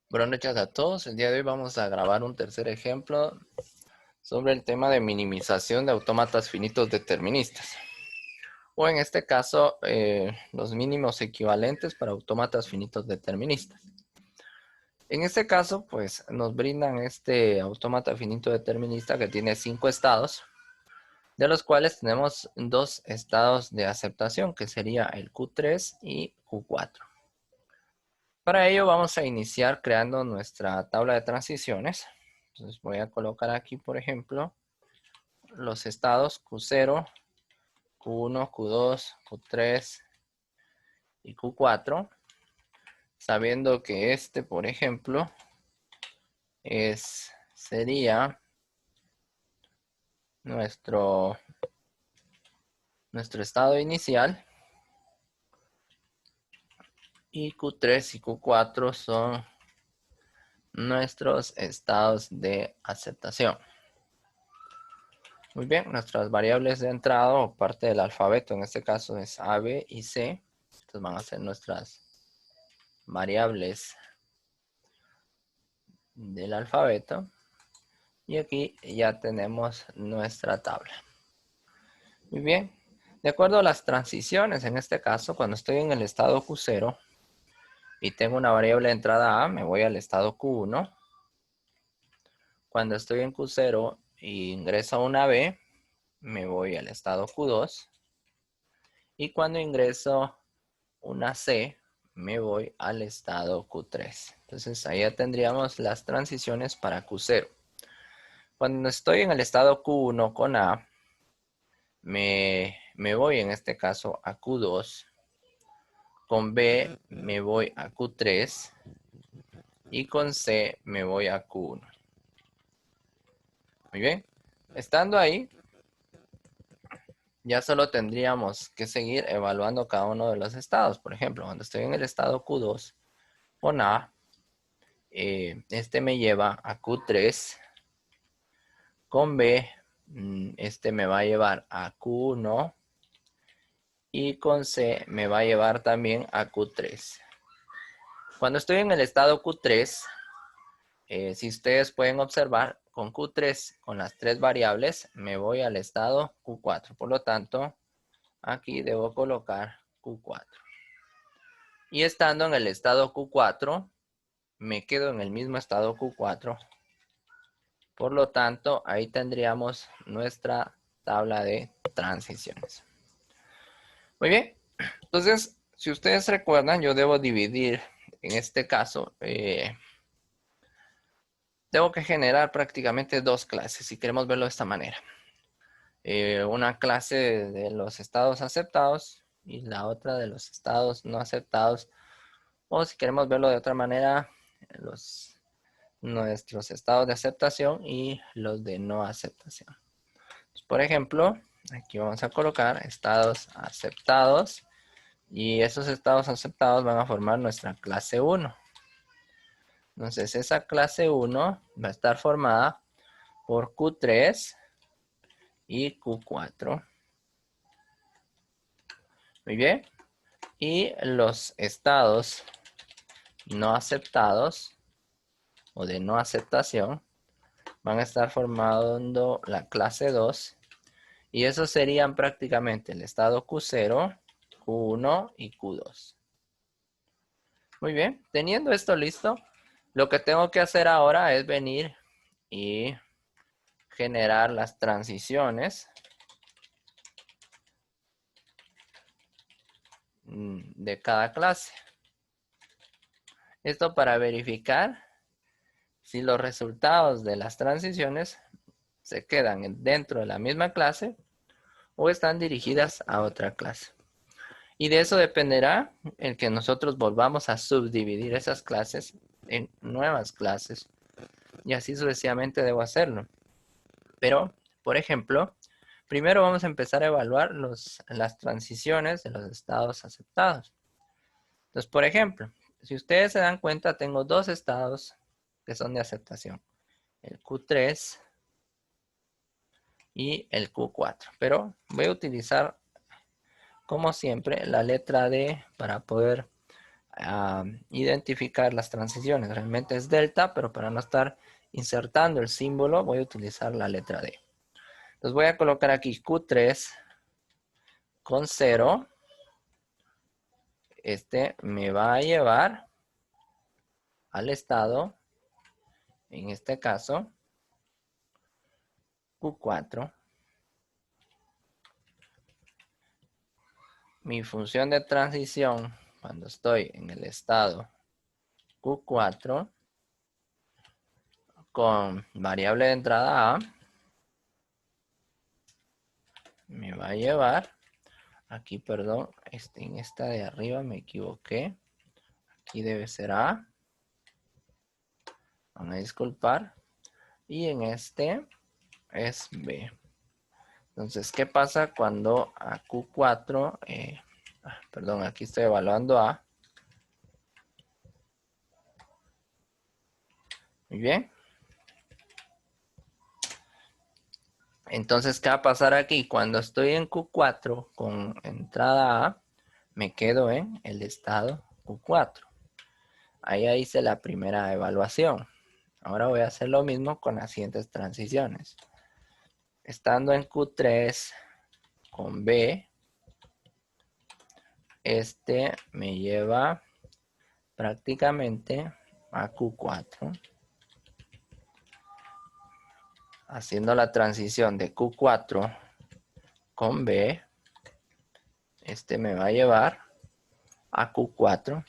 Buenas noches a todos. El día de hoy vamos a grabar un tercer ejemplo sobre el tema de minimización de autómatas finitos deterministas. O en este caso, los mínimos equivalentes para autómatas finitos deterministas. En este caso, pues nos brindan este autómata finito determinista que tiene 5 estados, de los cuales tenemos 2 estados de aceptación, que sería el Q3 y Q4. Para ello vamos a iniciar creando nuestra tabla de transiciones. Entonces voy a colocar aquí, por ejemplo, los estados Q0, Q1, Q2, Q3 y Q4, sabiendo que este, por ejemplo, sería nuestro estado inicial, y Q3 y Q4 son nuestros estados de aceptación. Muy bien, nuestras variables de entrada o parte del alfabeto, en este caso es A, B y C. Estas van a ser nuestras variables del alfabeto. Y aquí ya tenemos nuestra tabla. Muy bien, de acuerdo a las transiciones, en este caso, cuando estoy en el estado Q0 y tengo una variable de entrada A, me voy al estado Q1. Cuando estoy en Q0 y ingreso a una B, me voy al estado Q2. Y cuando ingreso una C, me voy al estado Q3. Entonces ahí ya tendríamos las transiciones para Q0. Cuando estoy en el estado Q1 con A, me voy en este caso a Q2. Con B me voy a Q3. Y con C me voy a Q1. Muy bien. Estando ahí, ya solo tendríamos que seguir evaluando cada uno de los estados. Por ejemplo, cuando estoy en el estado Q2 con A, este me lleva a Q3. Con B, este me va a llevar a Q1. Y con C me va a llevar también a Q3. Cuando estoy en el estado Q3, si ustedes pueden observar, con Q3, con las 3 variables, me voy al estado Q4. Por lo tanto, aquí debo colocar Q4. Y estando en el estado Q4, me quedo en el mismo estado Q4. Por lo tanto, ahí tendríamos nuestra tabla de transiciones. Muy bien. Entonces, si ustedes recuerdan, yo debo dividir, en este caso, tengo que generar prácticamente 2 clases, si queremos verlo de esta manera. Una clase de los estados aceptados y la otra de los estados no aceptados. O si queremos verlo de otra manera, nuestros estados de aceptación y los de no aceptación. Por ejemplo, aquí vamos a colocar estados aceptados. Y esos estados aceptados van a formar nuestra clase 1. Entonces esa clase 1 va a estar formada por Q3 y Q4. Muy bien. Y los estados no aceptados o de no aceptación van a estar formando la clase 2. Y esos serían prácticamente el estado Q0, Q1 y Q2. Muy bien. Teniendo esto listo, lo que tengo que hacer ahora es venir y generar las transiciones de cada clase. Esto para verificar si los resultados de las transiciones se quedan dentro de la misma clase o están dirigidas a otra clase. Y de eso dependerá el que nosotros volvamos a subdividir esas clases en nuevas clases. Y así sucesivamente debo hacerlo. Pero, por ejemplo, primero vamos a empezar a evaluar las transiciones de los estados aceptados. Entonces, por ejemplo, si ustedes se dan cuenta, tengo 2 estados que son de aceptación. El Q3 y el Q4. Pero voy a utilizar, como siempre, la letra D para poder identificar las transiciones. Realmente es delta, pero para no estar insertando el símbolo voy a utilizar la letra D. Entonces voy a colocar aquí Q3 con 0. Este me va a llevar al estado, en este caso, Q4. Mi función de transición, cuando estoy en el estado Q4, con variable de entrada A, me va a llevar, aquí perdón, en esta de arriba me equivoqué, aquí debe ser A, van a disculpar, y en este es B. Entonces, ¿qué pasa cuando a Q4, perdón, aquí estoy evaluando A? Muy bien. Entonces, ¿qué va a pasar aquí? Cuando estoy en Q4 con entrada A, me quedo en el estado Q4. Ahí hice la primera evaluación. Ahora voy a hacer lo mismo con las siguientes transiciones. Estando en Q3 con B, este me lleva prácticamente a Q4. Haciendo la transición de Q4 con B, este me va a llevar a Q4.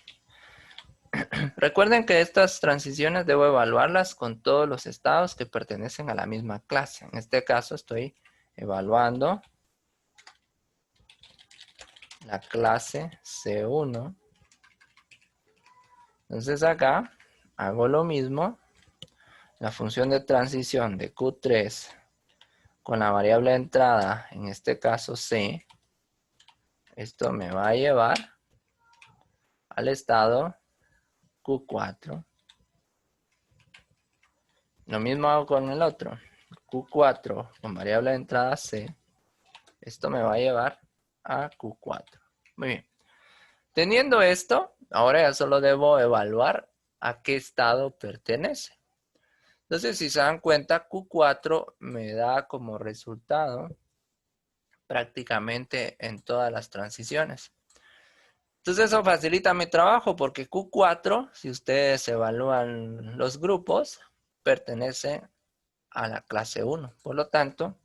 Recuerden que estas transiciones debo evaluarlas con todos los estados que pertenecen a la misma clase. En este caso estoy evaluando la clase C1. Entonces acá hago lo mismo. La función de transición de Q3 con la variable de entrada, en este caso C, esto me va a llevar al estado Q4. Lo mismo hago con el otro. Q4 con variable de entrada C. Esto me va a llevar a Q4. Muy bien. Teniendo esto, ahora ya solo debo evaluar a qué estado pertenece. Entonces, si se dan cuenta, Q4 me da como resultado prácticamente en todas las transiciones. Entonces eso facilita mi trabajo porque Q4, si ustedes evalúan los grupos, pertenece a la clase 1. Por lo tanto,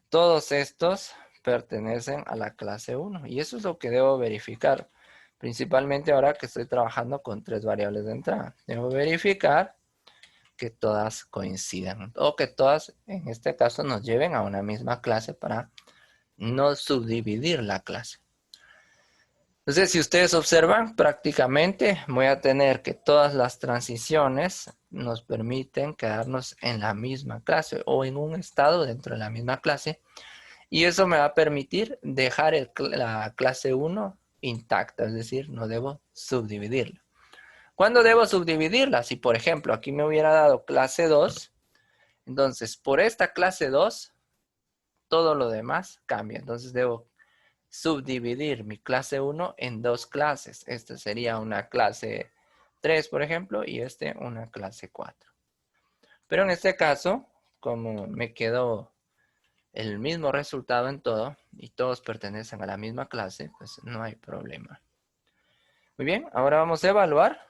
todos estos pertenecen a la clase 1. Y eso es lo que debo verificar. Principalmente ahora que estoy trabajando con 3 variables de entrada. Debo verificar que todas coincidan. O que todas, en este caso, nos lleven a una misma clase para no subdividir la clase. Entonces, si ustedes observan, prácticamente voy a tener que todas las transiciones nos permiten quedarnos en la misma clase o en un estado dentro de la misma clase. Y eso me va a permitir dejar la clase 1 intacta, es decir, no debo subdividirla. ¿Cuándo debo subdividirla? Si, por ejemplo, aquí me hubiera dado clase 2, entonces por esta clase 2, todo lo demás cambia. Entonces debo subdividir mi clase 1 en 2 clases. Esta sería una clase 3, por ejemplo, y una clase 4. Pero en este caso, como me quedó el mismo resultado en todo y todos pertenecen a la misma clase, pues no hay problema. Muy bien, ahora vamos a evaluar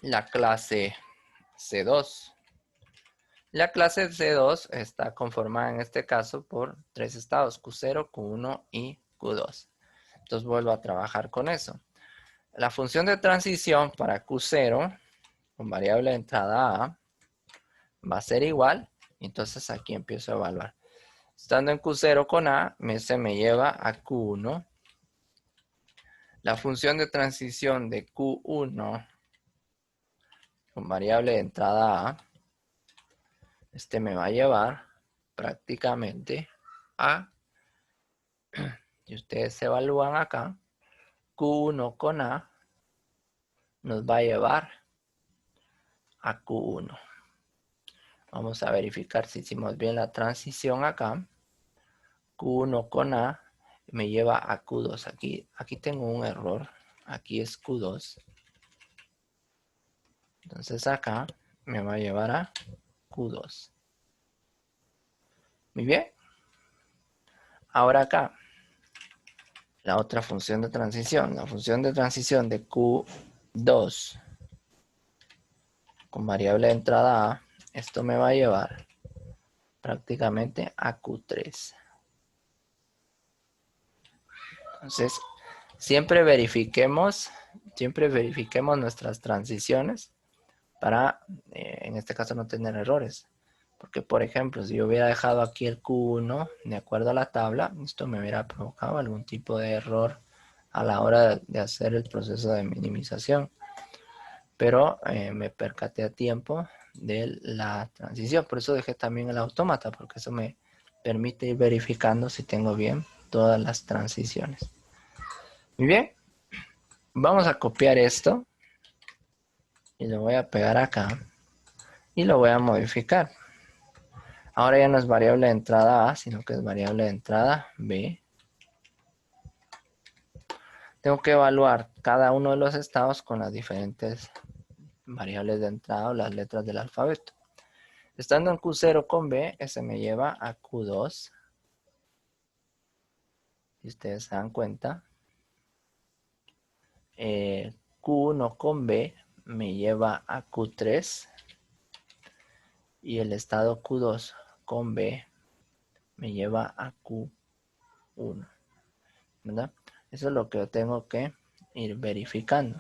la clase C2. La clase C2 está conformada en este caso por 3 estados, Q0, Q1 y Q2. Entonces vuelvo a trabajar con eso. La función de transición para Q0 con variable de entrada A va a ser igual. Entonces aquí empiezo a evaluar. Estando en Q0 con A, se me lleva a Q1. La función de transición de Q1 con variable de entrada A, me va a llevar prácticamente a, y ustedes se evalúan acá, Q1 con A nos va a llevar a Q1. Vamos a verificar si hicimos bien la transición acá. Q1 con A me lleva a Q2. Aquí tengo un error. Aquí es Q2. Entonces acá me va a llevar a Q2. Muy bien. Ahora acá, la otra función de transición. La función de transición de Q2 con variable de entrada A. Esto me va a llevar prácticamente a Q3. Entonces, siempre verifiquemos nuestras transiciones para, en este caso, no tener errores. Porque, por ejemplo, si yo hubiera dejado aquí el Q1 de acuerdo a la tabla, esto me hubiera provocado algún tipo de error a la hora de hacer el proceso de minimización. Pero me percaté a tiempo de la transición. Por eso dejé también el autómata, porque eso me permite ir verificando si tengo bien todas las transiciones. Muy bien. Vamos a copiar esto y lo voy a pegar acá y lo voy a modificar. Ahora ya no es variable de entrada A, sino que es variable de entrada B. Tengo que evaluar cada uno de los estados con las diferentes variables de entrada o las letras del alfabeto. Estando en Q0 con B, ese me lleva a Q2. Si ustedes se dan cuenta, Q1 con B me lleva a Q3 y el estado Q2 con B me lleva a Q1, ¿verdad? Eso es lo que yo tengo que ir verificando.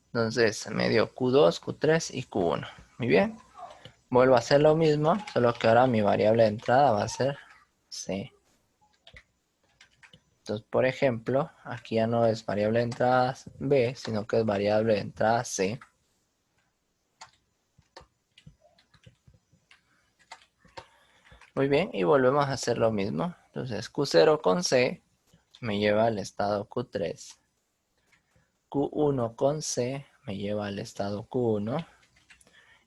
Entonces, me dio Q2, Q3 y Q1. Muy bien. Vuelvo a hacer lo mismo, solo que ahora mi variable de entrada va a ser C. Entonces, por ejemplo, aquí ya no es variable de entrada B, sino que es variable de entrada C. Muy bien, y volvemos a hacer lo mismo. Entonces, Q0 con C me lleva al estado Q3. Q1 con C me lleva al estado Q1.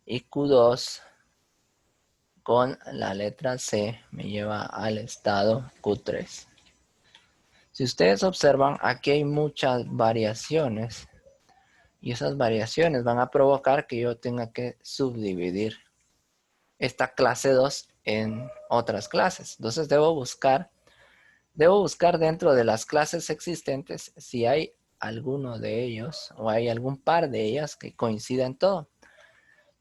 Y Q2 con la letra C me lleva al estado Q3. Si ustedes observan, aquí hay muchas variaciones. Y esas variaciones van a provocar que yo tenga que subdividir esta clase 2 en otras clases. Entonces debo buscar dentro de las clases existentes si hay alguno de ellos o hay algún par de ellas que coincida en todo.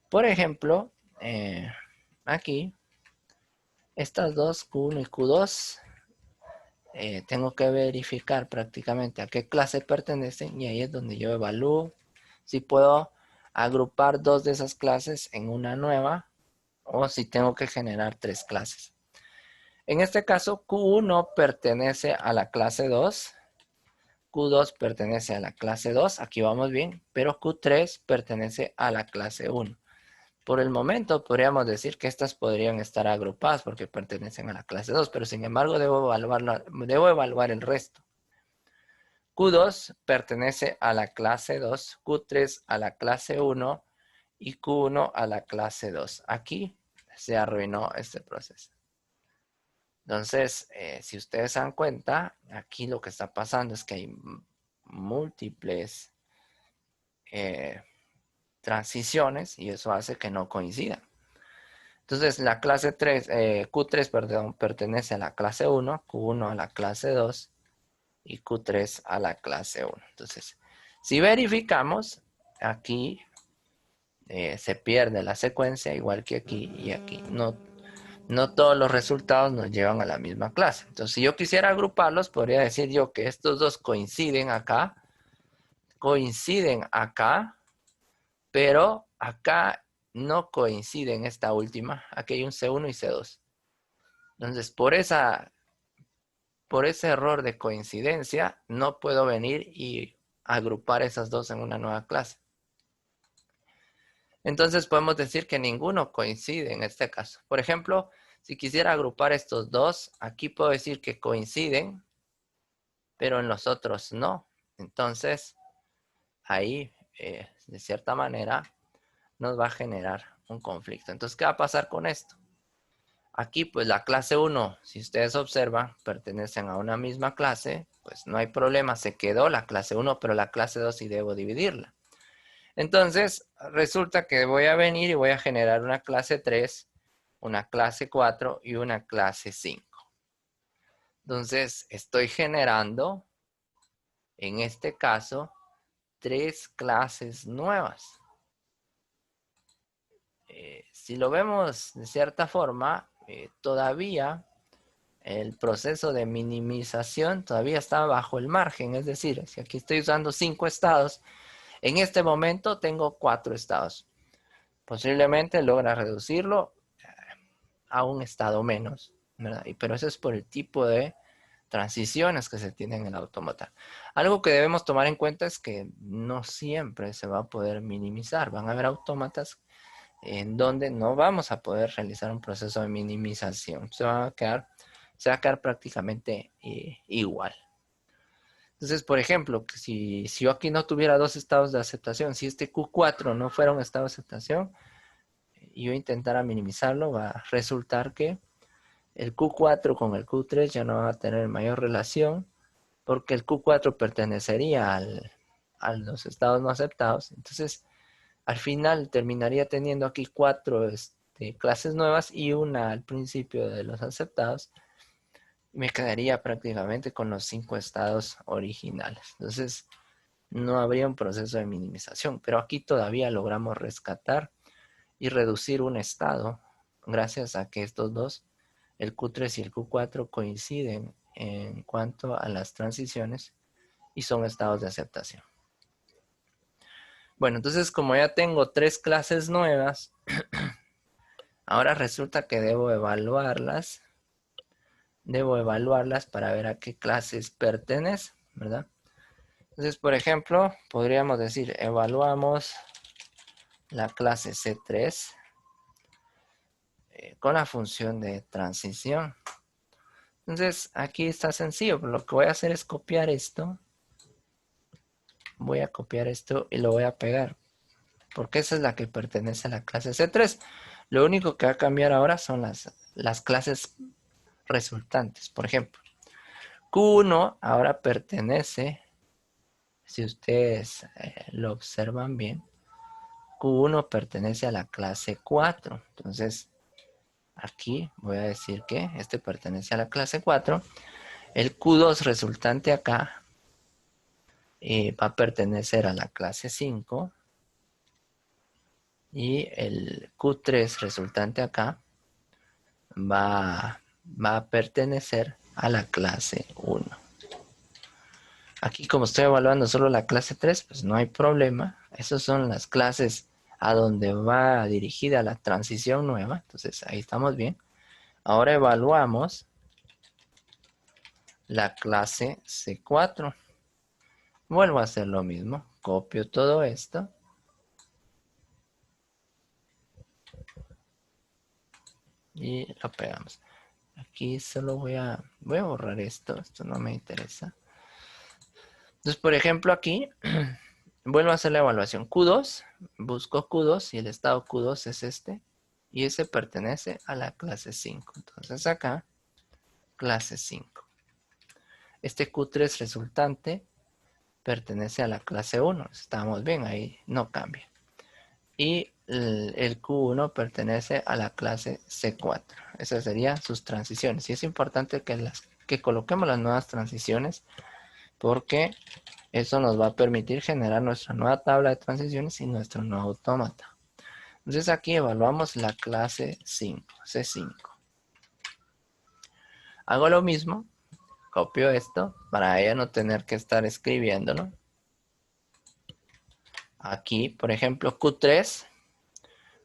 Por ejemplo, aquí, estas dos, Q1 y Q2, tengo que verificar prácticamente a qué clase pertenecen y ahí es donde yo evalúo si puedo agrupar dos de esas clases en una nueva o si tengo que generar tres clases. En este caso, Q1 pertenece a la clase 2, Q2 pertenece a la clase 2, aquí vamos bien, pero Q3 pertenece a la clase 1. Por el momento podríamos decir que estas podrían estar agrupadas porque pertenecen a la clase 2, pero sin embargo debo evaluar el resto. Q2 pertenece a la clase 2, Q3 a la clase 1 y Q1 a la clase 2. Aquí se arruinó este proceso. Entonces, si ustedes se dan cuenta, aquí lo que está pasando es que hay múltiples transiciones y eso hace que no coincidan. Entonces, la clase 3, Q3, perdón, pertenece a la clase 1, Q1 a la clase 2 y Q3 a la clase 1. Entonces, si verificamos, aquí se pierde la secuencia, igual que aquí y aquí. No todos los resultados nos llevan a la misma clase. Entonces, si yo quisiera agruparlos, podría decir yo que estos dos coinciden acá, pero acá no coinciden esta última. Aquí hay un C1 y C2. Entonces, por ese error de coincidencia, no puedo venir y agrupar esas dos en una nueva clase. Entonces, podemos decir que ninguno coincide en este caso. Por ejemplo, si quisiera agrupar estos dos, aquí puedo decir que coinciden, pero en los otros no. Entonces, ahí, de cierta manera, nos va a generar un conflicto. Entonces, ¿qué va a pasar con esto? Aquí pues la clase 1, si ustedes observan, pertenecen a una misma clase, pues no hay problema, se quedó la clase 1, pero la clase 2 sí debo dividirla. Entonces, resulta que voy a venir y voy a generar una clase 3, una clase 4 y una clase 5. Entonces, estoy generando, en este caso, 3 clases nuevas. Si lo vemos de cierta forma, todavía el proceso de minimización todavía está bajo el margen. Es decir, si aquí estoy usando 5 estados, en este momento tengo 4 estados. Posiblemente logra reducirlo a un estado menos, ¿verdad? Pero eso es por el tipo de transiciones que se tienen en el autómata. Algo que debemos tomar en cuenta es que no siempre se va a poder minimizar. Van a haber autómatas en donde no vamos a poder realizar un proceso de minimización. Se va a quedar prácticamente igual. Entonces, por ejemplo, si yo aquí no tuviera 2 estados de aceptación, si este Q4 no fuera un estado de aceptación, y yo intentara minimizarlo, va a resultar que el Q4 con el Q3 ya no van a tener mayor relación, porque el Q4 pertenecería a los estados no aceptados. Entonces, al final terminaría teniendo aquí 4 clases nuevas y una al principio de los aceptados. Y me quedaría prácticamente con los 5 estados originales. Entonces, no habría un proceso de minimización, pero aquí todavía logramos rescatar y reducir un estado gracias a que estos dos, el Q3 y el Q4, coinciden en cuanto a las transiciones y son estados de aceptación. Bueno, entonces como ya tengo 3 clases nuevas, ahora resulta que debo evaluarlas para ver a qué clases pertenecen, ¿verdad? Entonces, por ejemplo, podríamos decir, evaluamos la clase C3 con la función de transición. Entonces, aquí está sencillo, pero lo que voy a hacer es copiar esto. Voy a copiar esto y lo voy a pegar, porque esa es la que pertenece a la clase C3. Lo único que va a cambiar ahora son las clases resultantes. Por ejemplo, Q1 ahora pertenece, si ustedes lo observan bien, Q1 pertenece a la clase 4. Entonces, aquí voy a decir que este pertenece a la clase 4. El Q2 resultante acá va a pertenecer a la clase 5. Y el Q3 resultante acá va a pertenecer a la clase 1. Aquí como estoy evaluando solo la clase 3, pues no hay problema. Esas son las clases a donde va dirigida la transición nueva. Entonces ahí estamos bien. Ahora evaluamos la clase C4. Vuelvo a hacer lo mismo. Copio todo esto. Y lo pegamos. Aquí solo voy a borrar esto. Esto no me interesa. Entonces, por ejemplo, aquí vuelvo a hacer la evaluación. Q2, busco Q2 y el estado Q2 es este. Y ese pertenece a la clase 5. Entonces acá, clase 5. Este Q3 resultante pertenece a la clase 1. Estamos bien, ahí no cambia. Y el Q1 pertenece a la clase C4. Esas serían sus transiciones. Y es importante que coloquemos las nuevas transiciones porque eso nos va a permitir generar nuestra nueva tabla de transiciones y nuestro nuevo autómata. Entonces aquí evaluamos la clase 5, C5. Hago lo mismo, copio esto para ya no tener que estar escribiéndolo. Aquí, por ejemplo, Q3.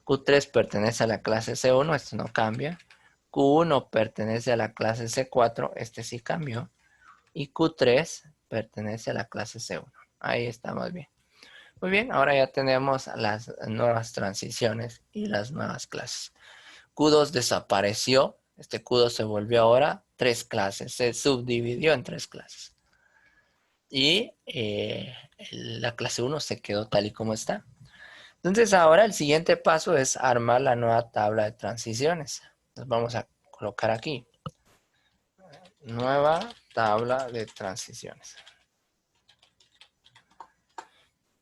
Q3 pertenece a la clase C1, esto no cambia. Q1 pertenece a la clase C4, este sí cambió. Y Q3 pertenece a la clase C1. Ahí estamos bien. Muy bien, ahora ya tenemos las nuevas transiciones y las nuevas clases. Q2 desapareció. Este Q2 se volvió ahora 3 clases. Se subdividió en 3 clases. Y la clase 1 se quedó tal y como está. Entonces ahora el siguiente paso es armar la nueva tabla de transiciones. Entonces vamos a colocar aquí. Nueva tabla de transiciones.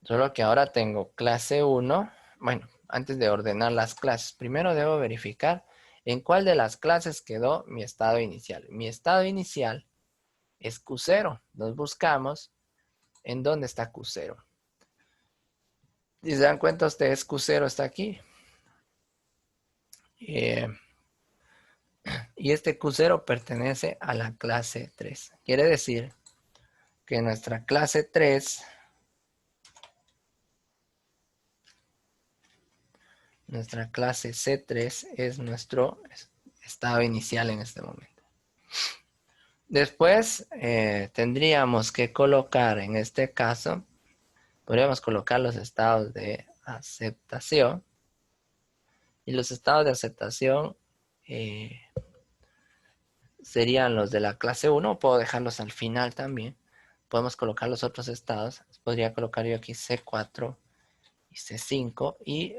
Solo que ahora tengo clase 1. Bueno, antes de ordenar las clases, primero debo verificar en cuál de las clases quedó mi estado inicial. Mi estado inicial es Q0. Nos buscamos en dónde está Q0. Si se dan cuenta ustedes, Q0 está aquí. Y este Q0 pertenece a la clase 3. Quiere decir que nuestra clase 3, nuestra clase C3 es nuestro estado inicial en este momento. Después tendríamos que colocar, en este caso, podríamos colocar los estados de aceptación. Y los estados de aceptación serían los de la clase 1. Puedo dejarlos al final también. Podemos colocar los otros estados. Podría colocar yo aquí C4 y C5. Y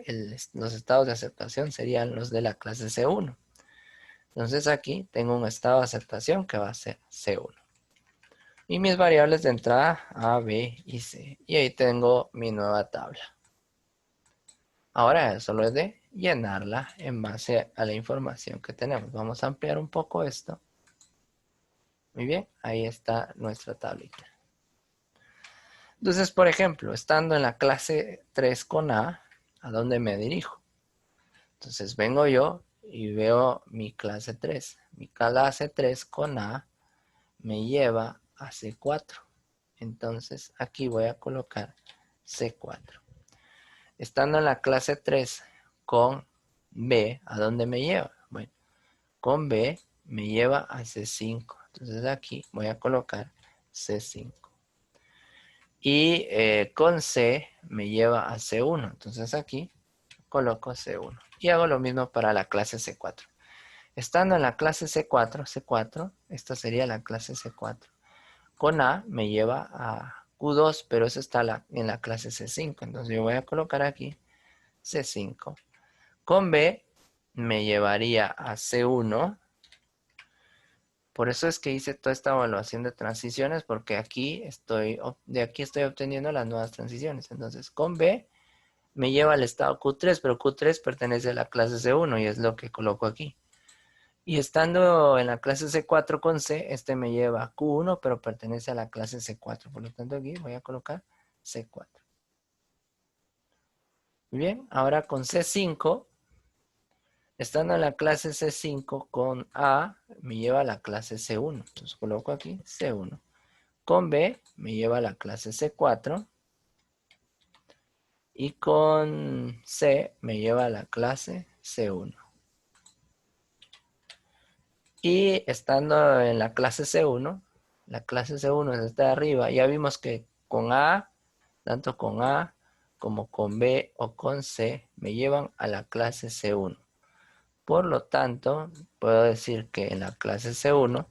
los estados de aceptación serían los de la clase C1. Entonces aquí tengo un estado de aceptación que va a ser C1. Y mis variables de entrada A, B y C. Y ahí tengo mi nueva tabla. Ahora solo es de llenarla en base a la información que tenemos. Vamos a ampliar un poco esto. Muy bien, ahí está nuestra tablita. Entonces, por ejemplo, estando en la clase 3 con ¿a dónde me dirijo? Entonces vengo yo y veo mi clase 3. Mi clase 3 con A me lleva a C4. Entonces aquí voy a colocar C4. Estando en la clase 3 con B, ¿a dónde me lleva? Bueno, con B me lleva a C5. Entonces aquí voy a colocar C5. Y con C me lleva a C1. Entonces aquí coloco C1. Y hago lo mismo para la clase C4. Estando en la clase C4, esta sería la clase C4. Con A me lleva a Q2, pero eso está en la clase C5. Entonces yo voy a colocar aquí C5. Con B me llevaría a C1. Por eso es que hice toda esta evaluación de transiciones, porque de aquí estoy obteniendo las nuevas transiciones. Entonces, con B me lleva al estado Q3, pero Q3 pertenece a la clase C1 y es lo que coloco aquí. Y estando en la clase C4 con C, este me lleva a Q1, pero pertenece a la clase C4. Por lo tanto, aquí voy a colocar C4. Muy bien, ahora con C5, estando en la clase C5 con A, me lleva a la clase C1. Entonces coloco aquí C1. Con B me lleva a la clase C4. Y con C me lleva a la clase C1. Y estando en la clase C1 es esta de arriba, ya vimos que con A, tanto con A como con B o con C, me llevan a la clase C1. Por lo tanto, puedo decir que en la clase C1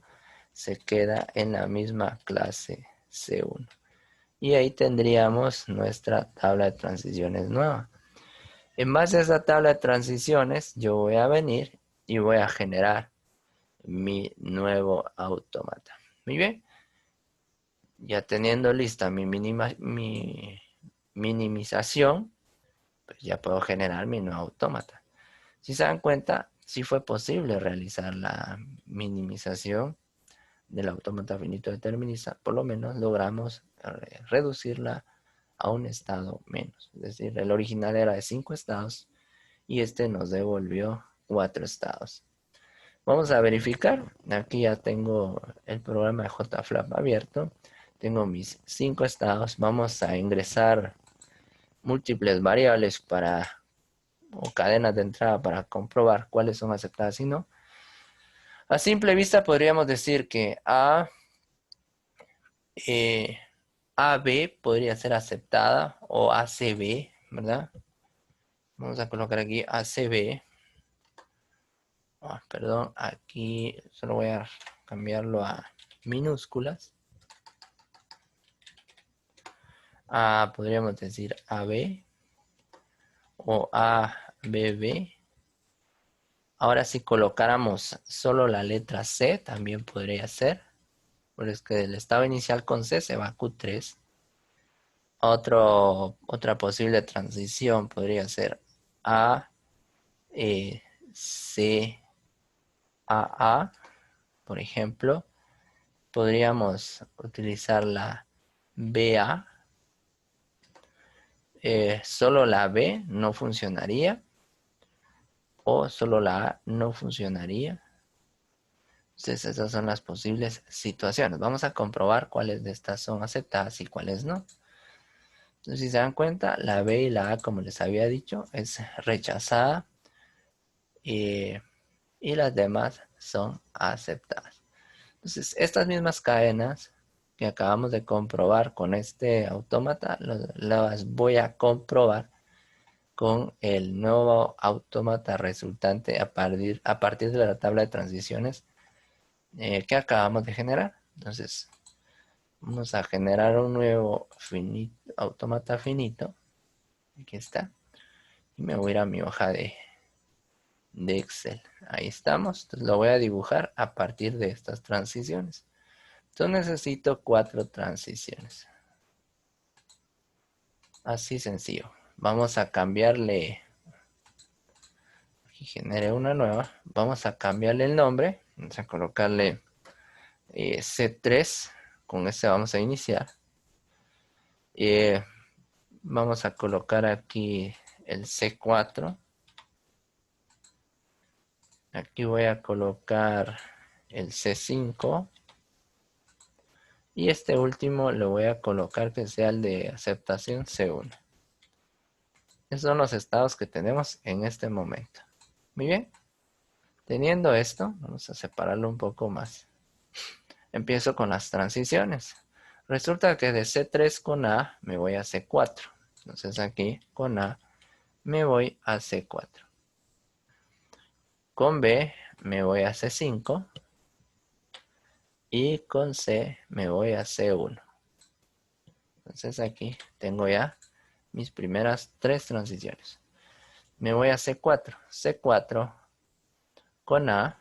se queda en la misma clase C1. Y ahí tendríamos nuestra tabla de transiciones nueva. En base a esa tabla de transiciones, yo voy a venir y voy a generar mi nuevo autómata. Muy bien. Ya teniendo lista mi minimización, pues ya puedo generar mi nuevo autómata. Si se dan cuenta, sí fue posible realizar la minimización del autómata finito determinista. Por lo menos logramos reducirla a un estado menos. Es decir, el original era de 5 estados y este nos devolvió 4 estados. Vamos a verificar. Aquí ya tengo el programa de JFlap abierto. Tengo mis 5 estados. Vamos a ingresar múltiples variables o cadenas de entrada para comprobar cuáles son aceptadas y no. A simple vista podríamos decir que AB podría ser aceptada o ACB, ¿verdad? Vamos a colocar aquí ACB. Perdón, aquí solo voy a cambiarlo a minúsculas. Podríamos decir AB o ABB, Ahora si colocáramos solo la letra C, también podría ser. Pero es que del estado inicial con C se va a Q3. Otra posible transición podría ser A, C, A, por ejemplo. Podríamos utilizar la BA. Solo la B no funcionaría. O solo la A no funcionaría. Entonces, esas son las posibles situaciones. Vamos a comprobar cuáles de estas son aceptadas y cuáles no. Entonces, si se dan cuenta, la B y la A, como les había dicho, es rechazada. Y las demás son aceptadas. Entonces, estas mismas cadenas que acabamos de comprobar con este autómata, las voy a comprobar con el nuevo autómata resultante a partir de la tabla de transiciones que acabamos de generar. Entonces, vamos a generar un nuevo autómata finito. Aquí está. Y me voy a ir a mi hoja de Excel. Ahí estamos. Entonces lo voy a dibujar a partir de estas transiciones. Entonces necesito 4 transiciones. Así sencillo. Vamos a cambiarle. Aquí generé una nueva. Vamos a cambiarle el nombre. Vamos a colocarle C3. Con ese vamos a iniciar. Vamos a colocar aquí el C4. Aquí voy a colocar el C5. Y este último lo voy a colocar que sea el de aceptación C1. Esos son los estados que tenemos en este momento. Muy bien. Teniendo esto, vamos a separarlo un poco más. Empiezo con las transiciones. Resulta que de C3 con A me voy a C4. Entonces aquí con A me voy a C4. Con B me voy a C5. Y con C me voy a C1. Entonces aquí tengo ya mis primeras 3 transiciones. Me voy a C4. C4 con A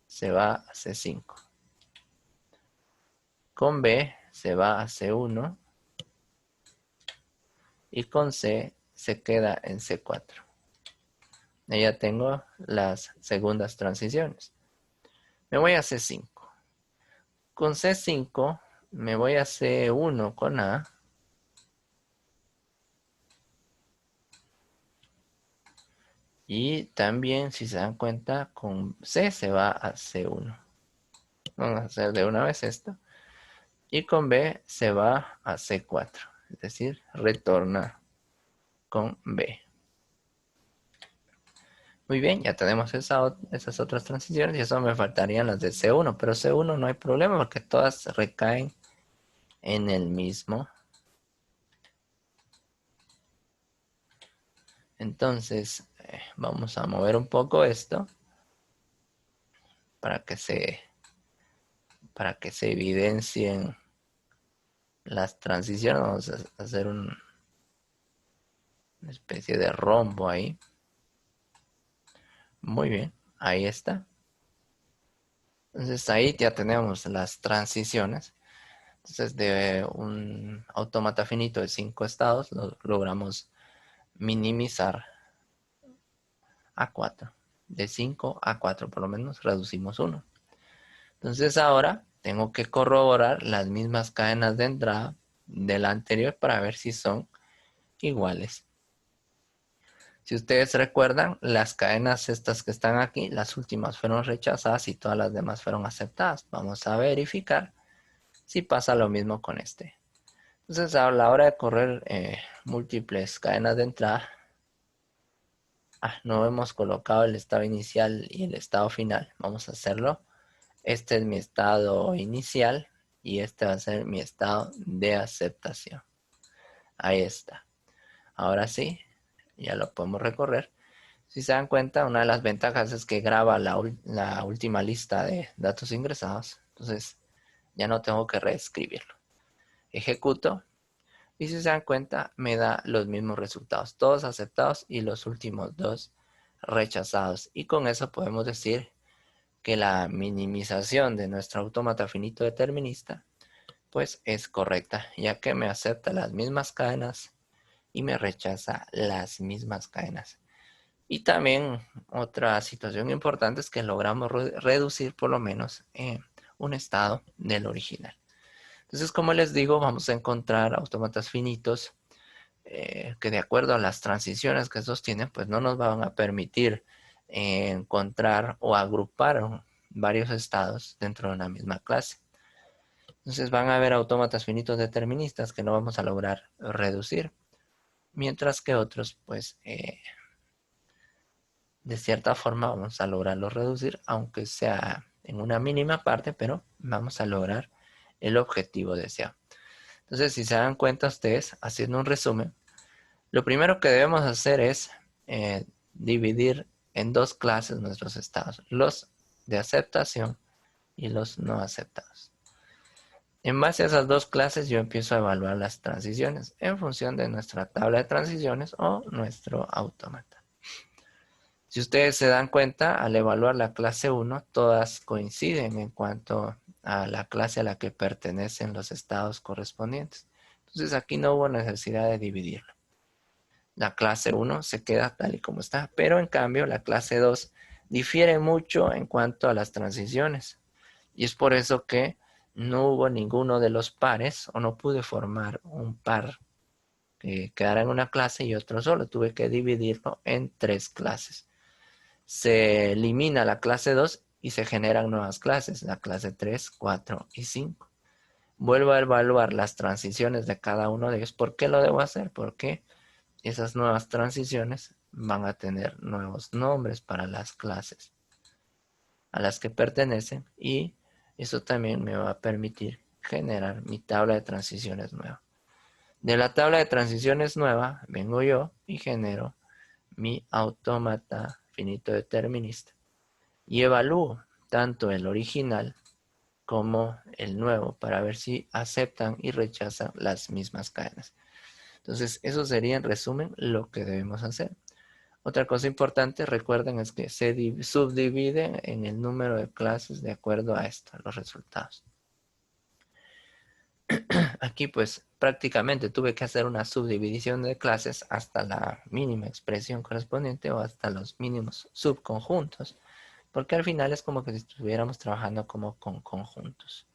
se va a C5. Con B se va a C1. Y con C se queda en C4. Ya tengo las segundas transiciones. Me voy a C5. Con C5 me voy a C1 con A. Y también, si se dan cuenta, con C se va a C1. Vamos a hacer de una vez esto. Y con B se va a C4. Es decir, retorna con B. Muy bien, ya tenemos esas otras transiciones y eso me faltarían las de C1. Pero C1 no hay problema porque todas recaen en el mismo. Entonces, vamos a mover un poco esto para que se evidencien las transiciones. Vamos a hacer una especie de rombo ahí. Muy bien, ahí está. Entonces ahí ya tenemos las transiciones. Entonces de un autómata finito de 5 estados lo logramos minimizar a 4. De 5 a 4 por lo menos reducimos 1. Entonces ahora tengo que corroborar las mismas cadenas de entrada de la anterior para ver si son iguales. Si ustedes recuerdan, las cadenas estas que están aquí, las últimas fueron rechazadas y todas las demás fueron aceptadas. Vamos a verificar si pasa lo mismo con este. Entonces a la hora de correr múltiples cadenas de entrada, no hemos colocado el estado inicial y el estado final. Vamos a hacerlo. Este es mi estado inicial y este va a ser mi estado de aceptación. Ahí está. Ahora sí, ya lo podemos recorrer. Si se dan cuenta, una de las ventajas es que graba la última lista de datos ingresados. Entonces, ya no tengo que reescribirlo. Ejecuto. Y si se dan cuenta, me da los mismos resultados. Todos aceptados y los últimos 2 rechazados. Y con eso podemos decir que la minimización de nuestro autómata finito determinista pues es correcta, ya que me acepta las mismas cadenas y me rechaza las mismas cadenas. Y también otra situación importante es que logramos reducir por lo menos un estado del original. Entonces, como les digo, vamos a encontrar autómatas finitos que de acuerdo a las transiciones que estos tienen, pues no nos van a permitir encontrar o agrupar varios estados dentro de una misma clase. Entonces van a haber autómatas finitos deterministas que no vamos a lograr reducir, mientras que otros, pues, de cierta forma vamos a lograrlo reducir, aunque sea en una mínima parte, pero vamos a lograr el objetivo deseado. Entonces, si se dan cuenta ustedes, haciendo un resumen, lo primero que debemos hacer es dividir en dos clases nuestros estados, los de aceptación y los no aceptados. En base a esas dos clases yo empiezo a evaluar las transiciones en función de nuestra tabla de transiciones o nuestro autómata. Si ustedes se dan cuenta, al evaluar la clase 1, todas coinciden en cuanto a la clase a la que pertenecen los estados correspondientes. Entonces aquí no hubo necesidad de dividirlo. La clase 1 se queda tal y como está, pero en cambio la clase 2 difiere mucho en cuanto a las transiciones. Y es por eso que no hubo ninguno de los pares o no pude formar un par que quedara en una clase y otro solo. Tuve que dividirlo en tres clases. Se elimina la clase 2 y se generan nuevas clases, la clase 3, 4 y 5. Vuelvo a evaluar las transiciones de cada uno de ellos. ¿Por qué lo debo hacer? Porque esas nuevas transiciones van a tener nuevos nombres para las clases a las que pertenecen y eso también me va a permitir generar mi tabla de transiciones nueva. De la tabla de transiciones nueva vengo yo y genero mi autómata finito determinista y evalúo tanto el original como el nuevo para ver si aceptan y rechazan las mismas cadenas. Entonces, eso sería en resumen lo que debemos hacer. Otra cosa importante, recuerden, es que se subdivide en el número de clases de acuerdo a esto, los resultados. Aquí pues prácticamente tuve que hacer una subdivisión de clases hasta la mínima expresión correspondiente o hasta los mínimos subconjuntos, porque al final es como que si estuviéramos trabajando como con conjuntos.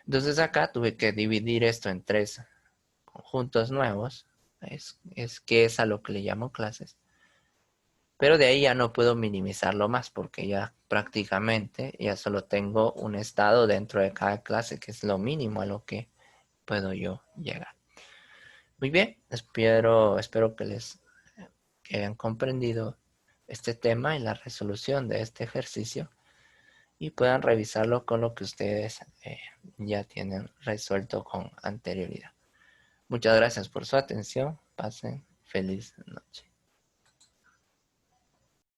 Entonces acá tuve que dividir esto en tres conjuntos nuevos, es que es a lo que le llamo clases. Pero de ahí ya no puedo minimizarlo más porque ya prácticamente ya solo tengo un estado dentro de cada clase que es lo mínimo a lo que puedo yo llegar. Muy bien, espero que hayan comprendido este tema y la resolución de este ejercicio y puedan revisarlo con lo que ustedes ya tienen resuelto con anterioridad. Muchas gracias por su atención. Pasen feliz noche.